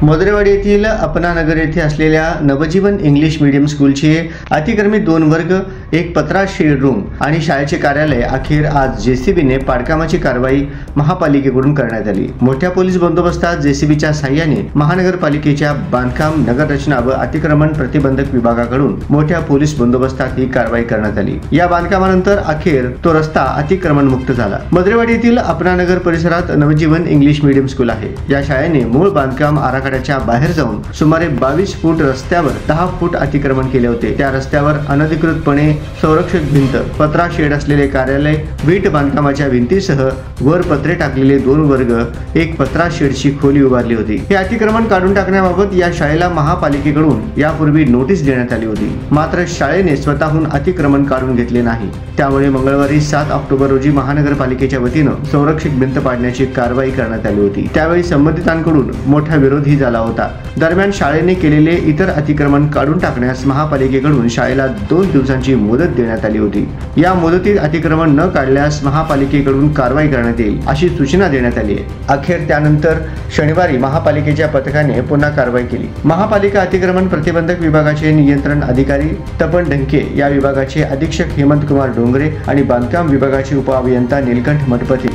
मोदरेवाडी येथील अपनानगर येथे असलेल्या नवजीवन इंग्लिश मीडियम स्कूलचे अतिक्रमित 2 वर्ग, एक पत्रा शेड रूम आणि शाळेचे कार्यालय अखेर आज जेसीबीने पाडकामाची कारवाई महापालिकेकडून करण्यात आली। मोठ्या पोलीस बंदोबस्तात जेसीबीच्या साहाय्याने महानगरपालिकेच्या बांधकाम, नगररचना व अतिक्रमण प्रतिबंधक विभागाकडून मोठ्या पोलीस बंदोबस्तात ही कारवाई करण्यात आली। या बांधकामानंतर अखेर तो रस्ता अतिक्रमण मुक्त झाला। मोदरेवाडी येथील अपनानगर परिसरात नवजीवन इंग्लिश मीडियम स्कूल आहे। या शाळेने मूळ बांधकाम आराखड्याच्या बाहेर जाऊन सुमारे 22 फूट रस्त्यावर 10 फूट अतिक्रमण केले होते। त्या रस्त्यावर अनधिकृतपणे संरक्षक भिंत, पत्रा शेड असलेले कार्यालय, वीट बांधकामाच्या भिंतीसह वर पत्रे टाकलेले 2 वर्ग, एक पत्रा शेडची खोली उभारली होती। हे अतिक्रमण काढून टाकण्याबाबत या शाळेला महापालिकेकडून यापूर्वी नोटीस देण्यात आली होती, मात्र शाळेने स्वतःहून अतिक्रमण काढून घेतले नाही। त्यामुळे मंगळवारी 7 ऑक्टोबर रोजी महानगरपालिकेच्या वतीनं संरक्षक भिंत पाडण्याची कारवाई करण्यात आली होती। त्यावेळी संबंधितांकडून मोठा विरोधही झाला होता। दरम्यान शाळेने केलेले इतर अतिक्रमण काढून टाकण्यास महापालिकेकडून शाळेला 2 दिवसांची मुदत देण्यात आली होती। या मुदतीत अतिक्रमण न काढल्यास महापालिकेकडून कारवाई करण्यात येईल अशी सूचना देण्यात आली आहे। अखेर त्यानंतर शनिवारी महापालिकेच्या पथकाने पुन्हा कारवाई केली। महापालिका अतिक्रमण प्रतिबंधक विभागाचे नियंत्रण अधिकारी तपन ढंके, या विभागाचे अधीक्षक हेमंत कुमार डोंगरे आणि बांधकाम विभागाचे उपअभियंता नीलकंठ मठपती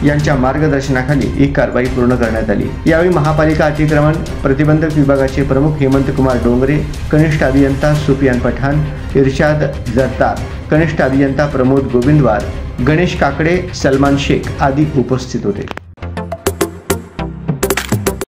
यांच्या मार्गदर्शनाखाली ही कारवाई पूर्ण करण्यात आली। यावेळी महापालिका अतिक्रमण प्रतिबंधक विभागाचे प्रमुख हेमंत कुमार डोंगरे, कनिष्ठ अभियंता सुफियान पठाण, इर्शाद जरतार, कनिष्ठ अभियंता प्रमोद गोविंदवार, गणेश काकडे, सलमान शेख आदी उपस्थित होते।